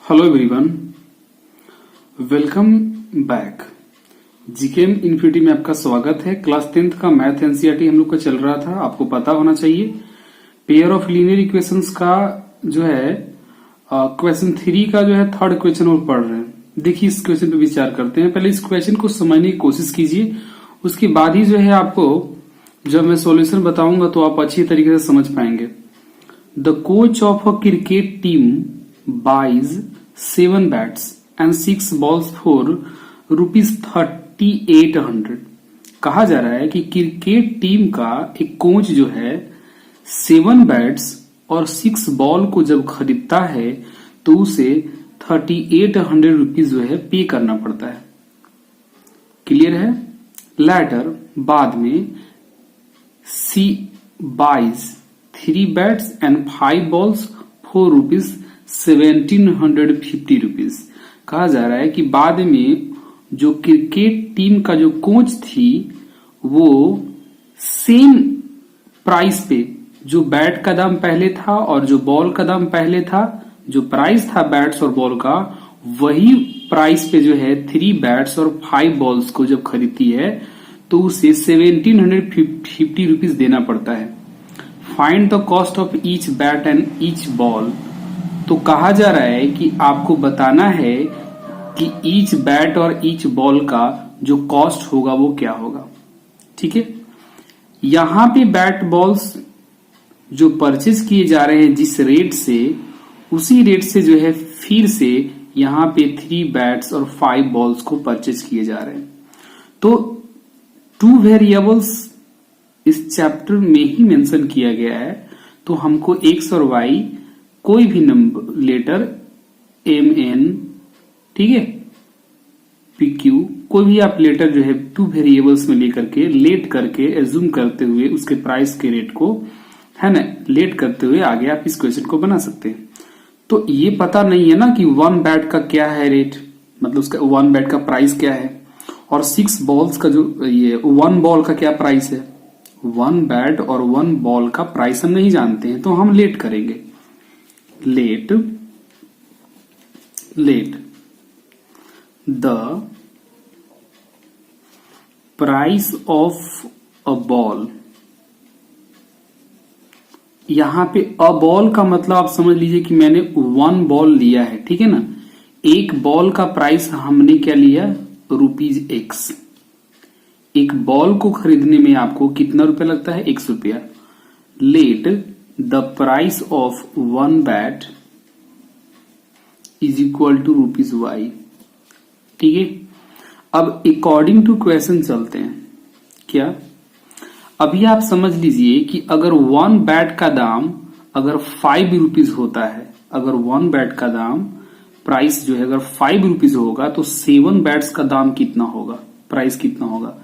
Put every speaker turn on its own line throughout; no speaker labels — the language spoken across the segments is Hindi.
Hello everyone, welcome back. GKM infinity में आपका स्वागत है। क्लास 10th का मैथ एनसीईआरटी हम लोग का चल रहा था, आपको पता होना चाहिए। पेयर ऑफ लीनियर इक्वेशंस का जो है क्वेश्चन 3 का जो है थर्ड क्वेश्चन और पढ़ रहे हैं। देखिए इस क्वेश्चन पे विचार करते हैं। पहले इस क्वेश्चन को समझने की कोशिश कीजिए, उसके बाद ही जो है आपको जब मैं सॉल्यूशन बताऊंगा तो आप अच्छी तरीके से समझ पाएंगे। The coach of a cricket team buys 7 bats and 6 balls for ₹3800। कहा जा रहा है कि क्रिकेट टीम का एक कोच जो है 7 बैट्स और 6 बॉल को जब खरीदता है तो उसे ₹3800 जो है पे करना पड़ता है। क्लियर है? लैटर बाद में सी buys 3 bats and 5 balls for ₹1750। कहा जा रहा है कि बाद में जो क्रिकेट टीम का जो कोच थी वो सेम प्राइस पे, जो बैट का दाम पहले था और जो बॉल का दाम पहले था, जो प्राइस था बैट्स और बॉल का, वही प्राइस पे जो है 3 बैट्स और 5 बॉल्स को जब खरीदती है तो उसे ₹1750 देना पड़ता है। Find the cost of each bat and each ball. तो कहा जा रहा है कि आपको बताना है कि ईच बैट और ईच बॉल का जो कॉस्ट होगा वो क्या होगा। ठीक है, यहां पे बैट बॉल्स जो परचेज किए जा रहे हैं जिस रेट से, उसी रेट से जो है फिर से यहां पे 3 बैट्स और 5 बॉल्स को परचेज किए जा रहे हैं। तो 2 वेरिएबल्स इस चैप्टर में ही मेंशन किया गया है, तो हमको एक्स और वाई कोई भी नंबर लेटर MN, ठीक है, PQ, कोई भी आप लेटर जो है 2 वेरिएबल्स में लेकर के लेट करके एज्यूम करते हुए उसके प्राइस के रेट को, है ना, लेट करते हुए आगे आप इस क्वेश्चन को बना सकते हैं। तो ये पता नहीं है ना कि 1 बैट का क्या है रेट, मतलब उसका 1 बैट का प्राइस क्या है, और 6 बॉल्स का जो ये 1 बॉल का क्या प्राइस है। 1 बैट और 1 बॉल का प्राइस हम नहीं जानते हैं, तो हम लेट करेंगे। Late the price of a ball. यहां पे अ बॉल का मतलब आप समझ लीजिए कि मैंने 1 बॉल लिया है, ठीक है ना। एक बॉल का प्राइस हमने क्या लिया, ₹X। एक बॉल को खरीदने में आपको कितना रुपया लगता है, ₹X। Let the price of 1 bat is equal to ₹Y। ठीक है, अब अकॉर्डिंग टू क्वेश्चन चलते हैं। क्या अभी आप समझ लीजिए कि अगर 1 बैट का दाम अगर ₹5 होता है, अगर 1 बैट का दाम प्राइस जो है अगर ₹5 होगा तो 7 बैट्स का दाम कितना होगा, प्राइस कितना होगा,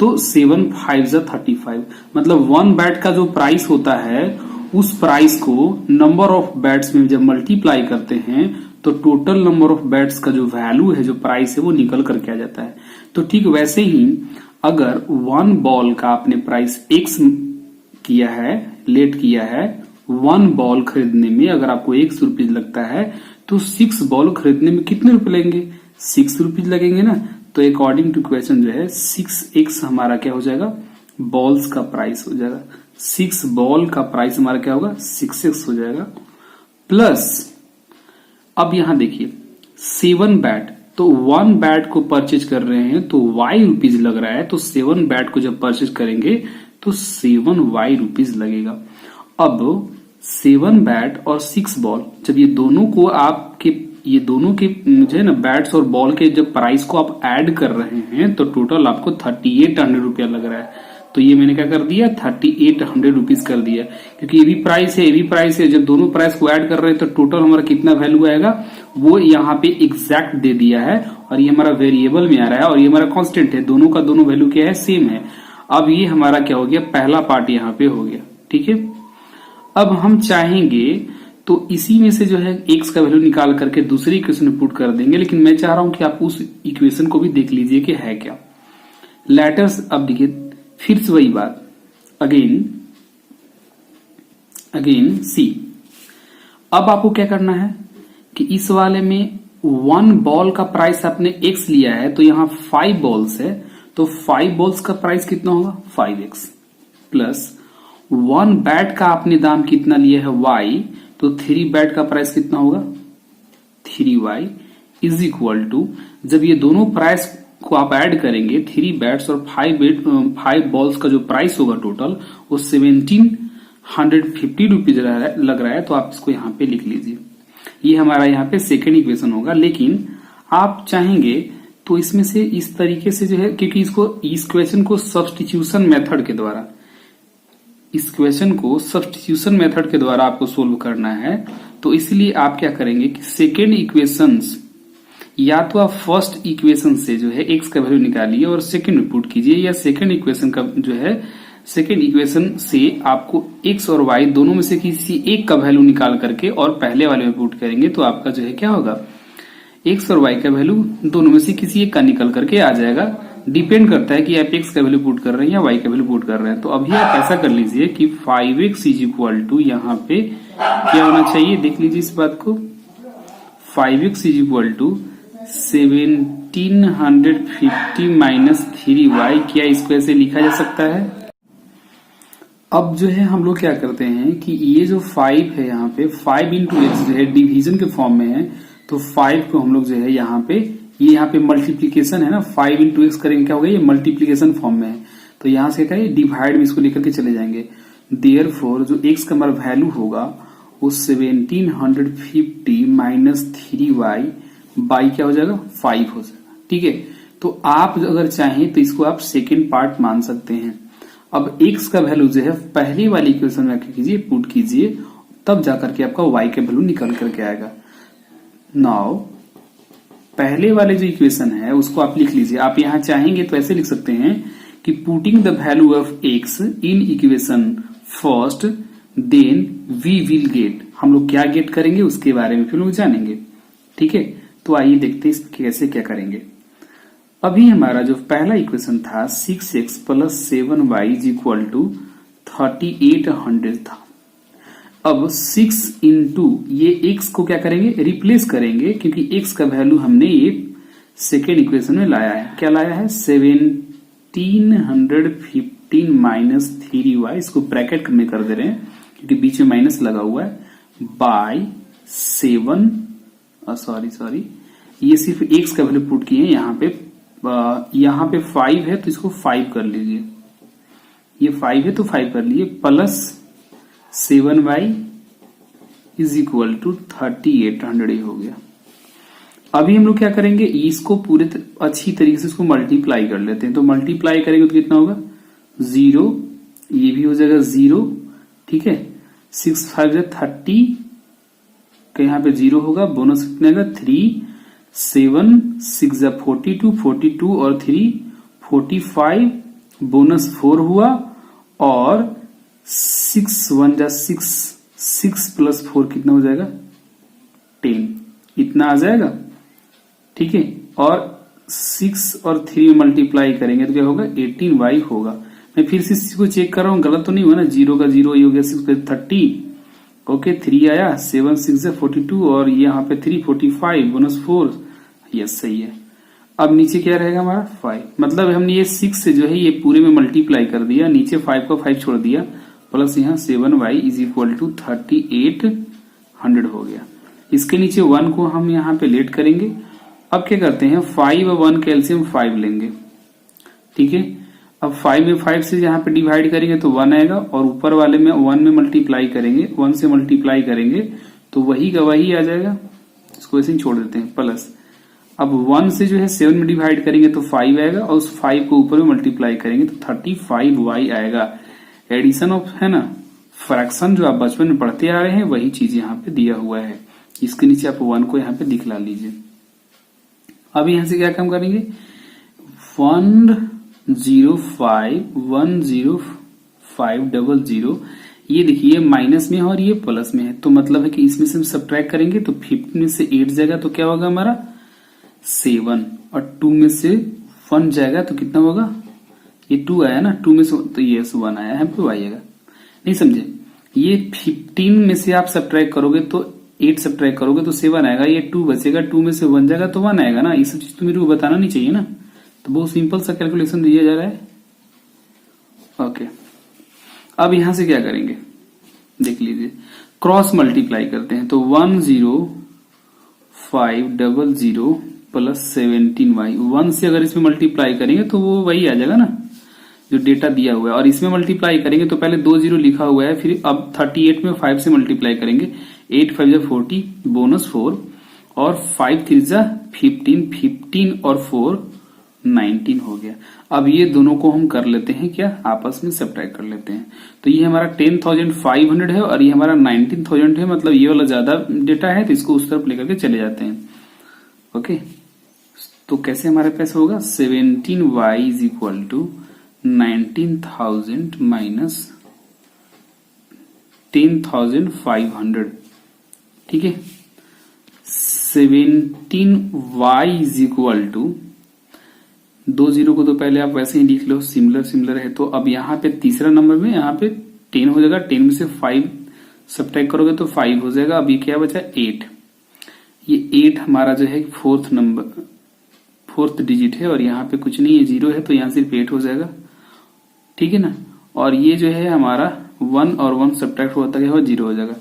तो 7 5 35। मतलब 1 बैट का जो प्राइस होता है उस प्राइस को नंबर ऑफ बैट्स में जब मल्टीप्लाई करते हैं तो टोटल नंबर ऑफ बैट्स का जो वैल्यू है, जो प्राइस है, वो निकल करके आ जाता है। तो ठीक वैसे ही अगर 1 बॉल का आपने प्राइस X किया है, लेट किया है, 1 बॉल खरीदने में अगर आपको ₹X लगता है तो 6 बॉल खरीदने में कितने रुपए लगेंगे, ₹6 लगेंगे ना। तो अकॉर्डिंग टू क्वेश्चन जो है 6X हमारा क्या हो जाएगा, बॉल्स का प्राइस हो जाएगा। 6 बॉल का प्राइस हमारा क्या होगा, 6X हो जाएगा। प्लस अब यहां देखिए 7 बैट, तो 1 बैट को परचेज कर रहे हैं तो ₹Y लग रहा है, तो 7 बैट को जब परचेज करेंगे तो ₹7Y लगेगा। अब 7 बैट और 6 बॉल, जब ये दोनों को आपके ये दोनों के जो है ना बैट्स और बॉल के जब प्राइस को आप ऐड कर रहे हैं तो टोटल आपको ₹3800 लग रहा है। तो ये मैंने क्या कर दिया, ₹3800 कर दिया, क्योंकि ये भी प्राइस है, ये भी प्राइस है। जब दोनों प्राइस को ऐड कर रहे हैं तो टोटल हमारा कितना वैल्यू आएगा वो यहाँ पे एग्जैक्ट दे दिया है, और ये हमारा वेरिएबल में आ रहा है और ये हमारा कांस्टेंट है। दोनों का दोनों वैल्यू क्या है, सेम है। अब ये हमारा क्या हो गया, पहला पार्ट यहाँ पे हो गया। ठीक है, अब हम चाहेंगे तो इसी में से जो है X का वैल्यू निकाल करके दूसरी इक्वेशन में पुट कर देंगे, लेकिन मैं चाह रहा हूं कि आप उस इक्वेशन को भी देख लीजिए कि है क्या। लेटर्स, अब देखिए फिर से वही बात, अगेन सी। अब आपको क्या करना है कि इस वाले में 1 बॉल का प्राइस आपने x लिया है, तो यहां 5 बॉल्स है, तो 5 बॉल्स का प्राइस कितना होगा 5x, प्लस 1 बैट का आपने दाम कितना लिया है y, तो 3 बैट का प्राइस कितना होगा 3y, इज इक्वल टू, जब ये दोनों प्राइस को आप ऐड करेंगे 3 बैट्स और 5 बॉल्स का जो प्राइस होगा टोटल वो 1750 रुपीज लग रहा है, तो आप इसको यहाँ पे लिख लीजिए। ये हमारा यहाँ पे सेकेंड इक्वेशन होगा। लेकिन आप चाहेंगे तो इसमें से इस तरीके से जो है, क्योंकि इस क्वेश्चन को सब्स्टिट्यूशन मेथड के द्वारा, इस क्वेश्चन को सब्स्टिट्यूशन मेथड के द्वारा आपको सोल्व करना है, तो इसलिए आप क्या करेंगे कि सेकेंड इक्वेशंस, या तो आप फर्स्ट इक्वेशन से जो है x का वैल्यू निकालिए और सेकेंड में पुट कीजिए, या सेकेंड इक्वेशन का जो है सेकेंड इक्वेशन से आपको x और y दोनों में से किसी एक का वैल्यू निकाल करके और पहले वाले में पुट करेंगे, तो आपका जो है क्या होगा x और y का वैल्यू दोनों में से किसी एक का निकल करके आ जाएगा। डिपेंड करता है कि आप x का वैल्यू पुट कर रहे हैं या y का वैल्यू पुट कर रहे हैं। तो अभी आप ऐसा कर लीजिए कि 5x इज इक्वल टू यहाँ पे क्या होना चाहिए, देख लीजिए इस बात को, 5x is equal to 1750 minus 3y, क्या इसको ऐसे लिखा जा सकता है। अब जो है हम लोग क्या करते हैं कि ये जो 5 है यहाँ पे 5 इंटू एक्स जो है डिवीजन के फॉर्म में है, तो 5 को हम लोग जो है यहाँ पे, ये यहाँ पे मल्टीप्लीकेशन है ना, 5 इंटू एक्स करेंगे क्या होगा, ये मल्टीप्लीकेशन फॉर्म में है, तो यहाँ से क्या है डिवाइड में इसको लेकर के चले जाएंगे। देयरफॉर जो एक्स का हमारा वैल्यू होगा वो 1750 माइनस 3y बाई क्या हो जाएगा 5 हो जाएगा। ठीक है, तो आप अगर चाहें तो इसको आप सेकेंड पार्ट मान सकते हैं। अब x का वैल्यू जो है पहली वाली इक्वेशन में आके कीजिए, पुट कीजिए, तब जाकर के आपका y का वैल्यू निकल करके आएगा। नाउ पहले वाले जो इक्वेशन है उसको आप लिख लीजिए। आप यहां चाहेंगे तो ऐसे लिख सकते हैं कि putting the value of x in equation first, then we will get, हम लोग क्या गेट करेंगे उसके बारे में फिर लोग जानेंगे। ठीक है, तो आइए देखते हैं कैसे क्या करेंगे। अभी हमारा जो पहला इक्वेशन था 6x plus 7y is equal to 3800 था। अब 6 इंटू ये x को क्या करेंगे रिप्लेस करेंगे, क्योंकि x का वैल्यू हमने ये सेकेंड इक्वेशन में लाया है। क्या लाया है 1715 माइनस 3y, इसको ब्रैकेट में कर दे रहे हैं क्योंकि बीच में माइनस लगा हुआ है, बाय 7 सॉरी ये सिर्फ x का वैल्यू पुट किए यहाँ पे 5 है तो इसको 5 कर लीजिए, ये 5 है तो 5 कर लिए, plus 7y is equal to 3800 हो गया। अभी हम लोग क्या करेंगे, इसको पूरे अच्छी तरीके से इसको मल्टीप्लाई कर लेते हैं। तो मल्टीप्लाई करेंगे तो कितना होगा 0, ये भी हो जाएगा 0। ठीक है, 6 5 30 का यहाँ पे 0 होगा, बोनस कितना आएगा 3, 7 6 42, 42 और 3 45, बोनस 4 हुआ, और 6 1 6, 6 प्लस 4 कितना हो जाएगा 10, इतना आ जाएगा। ठीक है, और 6 और 3 में मल्टीप्लाई करेंगे तो क्या होगा 18y होगा। मैं फिर से इस चीज को चेक कर रहा हूँ, गलत तो नहीं हुआ ना, 0 का 0 ये हो गया, 6 30, ओके 3 आया, 7 6 42 और यहाँ पे 3 45 बोनस 4, यस सही है। अब नीचे क्या रहेगा हमारा 5, मतलब हमने ये 6 से जो है ये पूरे में मल्टीप्लाई कर दिया, नीचे 5 को 5 छोड़ दिया, प्लस यहाँ 7y इज इक्वल टू 3800 हो गया। इसके नीचे 1 को हम यहाँ पे लेट करेंगे। अब क्या करते हैं 5 और 1 का एलसीएम 5 लेंगे। ठीक है, अब 5 में 5 से यहाँ पे डिवाइड करेंगे तो 1 आएगा, और ऊपर वाले में 1 में मल्टीप्लाई करेंगे, 1 से मल्टीप्लाई करेंगे तो वही का वही आ जाएगा, इसको ऐसे ही छोड़ देते हैं, प्लस अब 1 से जो है 7 में डिवाइड करेंगे तो 5 आएगा, और उस 5 को ऊपर में मल्टीप्लाई करेंगे तो 35y आएगा। एडिशन ऑफ है ना फ्रैक्शन जो आप बचपन में पढ़ते आ रहे हैं वही चीज यहाँ पे दिया हुआ है। इसके नीचे आप 1 को यहाँ पे दिखला लीजिए। अब यहाँ से क्या काम करेंगे 105105000, ये देखिए माइनस में है और ये प्लस में है, तो मतलब है कि इसमें से हम सब्ट्रैक्ट करेंगे तो 15 में से 8 जाएगा तो क्या होगा हमारा 7, और 2 में से 1 जाएगा तो कितना होगा, ये 2 आया ना, 2 में से तो ये 1 आया है, तो आएगा। नहीं समझे, ये 15 में से आप सब्ट्रैक्ट करोगे तो 8 सब्ट्रैक्ट करोगे तो 7 आएगा, ये 2 बचेगा, 2 में से 1 जाएगा तो 1 आएगा ना। ये सब चीज तो मेरे को बताना नहीं चाहिए ना। तो बहुत सिंपल सा कैलकुलेशन दिया जा रहा है। ओके, अब यहां से क्या करेंगे देख लीजिए, क्रॉस मल्टीप्लाई करते हैं। तो 10500 प्लस 17y, 1 से अगर इसमें मल्टीप्लाई करेंगे तो वो वही आ जाएगा ना जो डेटा दिया हुआ है, और इसमें मल्टीप्लाई करेंगे तो पहले 2 0 लिखा हुआ है, फिर अब 38 में 5 से मल्टीप्लाई करेंगे, 8 5 जा 40 बोनस 4 और 5 3 जा 15, 15 और 4 19 हो गया। अब ये दोनों को हम कर लेते हैं क्या, आपस में सब्ट्रैक्ट कर लेते हैं। तो ये हमारा 10,500 है और ये हमारा 19,000 है, मतलब ये वाला ज्यादा डेटा है तो इसको उस तरफ लेकर के चले जाते हैं। ओके, तो कैसे हमारे पास होगा 17y is equal to 19,000 minus 10,500। ठीक है, 17y इज इक्वल टू 2 0 को तो पहले आप वैसे ही लिख लो, सिमिलर है। तो अब यहाँ पे तीसरा नंबर में यहाँ पे 10 हो जाएगा, 10 में से 5 सब्ट्रैक्ट करोगे तो 5 हो जाएगा। अब ये क्या बचा 8, ये 8 हमारा जो है फोर्थ डिजिट है और यहाँ पे कुछ नहीं है, 0 है, तो यहाँ सिर्फ 8 हो जाएगा। ठीक है ना, और ये जो है हमारा 1 और 1 सब्ट्रैक्ट होता है 0 हो जाएगा।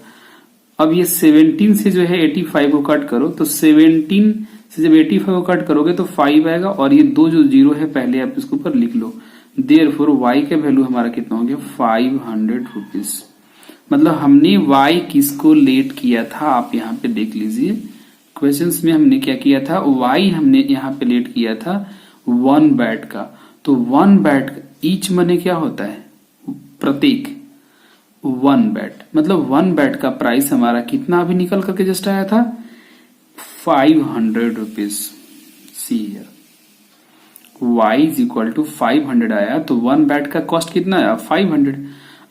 अब ये 17 से जो है 85 को कट करो, तो 17 से जब 85 को कट करोगे तो 5 आएगा, और ये 2 जो 0 है पहले आप इसके ऊपर लिख लो। देयरफॉर y का वैल्यू हमारा कितना हो गया 500 रुपीज। मतलब हमने y किसको लेट किया था, आप यहाँ पे देख लीजिए क्वेश्चंस में हमने क्या किया था, y हमने यहाँ पे लेट किया था 1 बैट का। तो 1 बैट ईच मने क्या होता है, प्रत्येक 1 बैट, मतलब 1 बैट का प्राइस हमारा कितना अभी निकल करके जस्ट आया था 500 rupees. See here y is equal to 500 आया, तो 1 बैट का कॉस्ट कितना आया 500।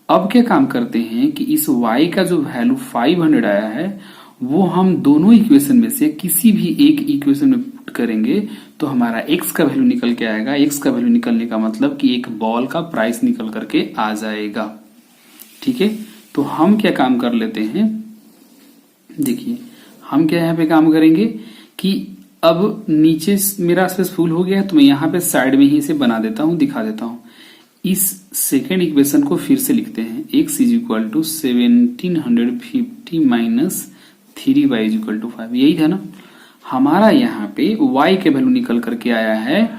अब क्या काम करते हैं कि इस y का जो वैल्यू 500 आया है वो हम दोनों इक्वेशन में से किसी भी एक इक्वेशन में पुट करेंगे तो हमारा x का वैल्यू निकल के आएगा। x का वैल्यू निकलने का मतलब कि एक बॉल का प्राइस निकल करके आ जाएगा। ठीक है, तो हम क्या काम कर लेते हैं, देखिए हम क्या यहाँ पे काम करेंगे कि अब नीचे मेरा स्पेस फुल हो गया है तो मैं यहाँ पे साइड में ही इसे बना देता हूं, दिखा देता हूं। इस सेकेंड इक्वेशन को फिर से लिखते हैं, x is equal to 1750 minus 3y is equal to 5। यही था ना हमारा, यहाँ पे y के वैल्यू निकल करके आया है,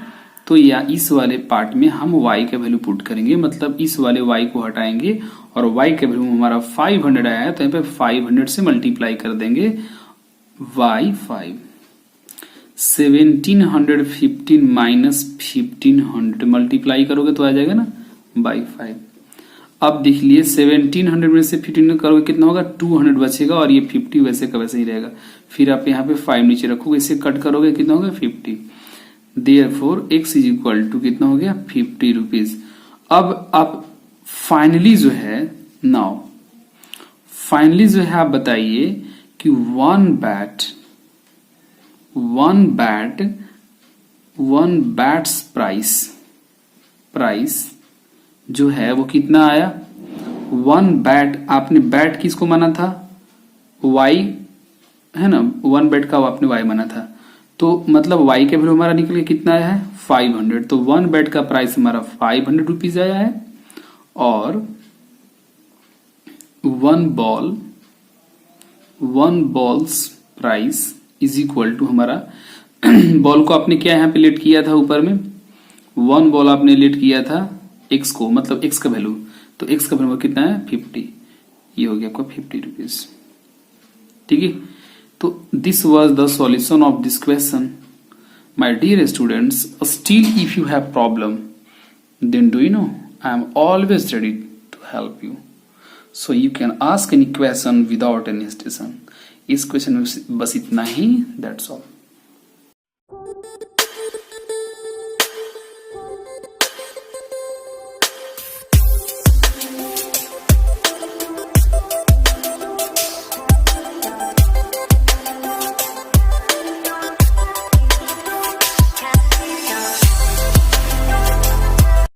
तो या इस वाले पार्ट में हम y के वैल्यू पुट करेंगे, मतलब इस वाले y को हटाएंगे और y के वैल्यू हमारा 500 आया है तो यहाँ पे 500 से मल्टीप्लाई कर देंगे y 5। 1715 माइनस 1500 मल्टीप्लाई करोगे तो आ जाएगा ना बाई 5। अब देख लिए 1700 में से 15 करोगे कितना होगा 200 बचेगा, और ये 50 वैसे का वैसे ही रहेगा। फिर आप यहाँ पे 5 नीचे रखोगे, इसे कट करोगे कितना होगा 50। Therefore x is equal to कितना हो गया 50 रुपीज। अब आप फाइनली जो है आप बताइए कि वन बैट्स प्राइस जो है वो कितना आया। 1 बैट, आपने बैट किसको माना था y है ना, 1 बैट का आपने y माना था, तो मतलब y के वैल्यू हमारा निकल के कितना आया है 500। तो 1 बैट का प्राइस हमारा 500 रुपीज आया है, और 1 balls price is equal to हमारा बॉल को आपने क्या यहाँ पे लेट किया था ऊपर में, 1 बॉल आपने लेट किया था x को, मतलब x का वैल्यू, तो x का वैल्यू कितना है 50। ये हो गया आपका 50 रुपीज। ठीक है, तो this was the solution of this question my dear students. Still if you have problem then do you know I am always ready to help you, so you can ask any question without any hesitation. इस क्वेश्चन में बस इतना ही, दैट्स ऑल।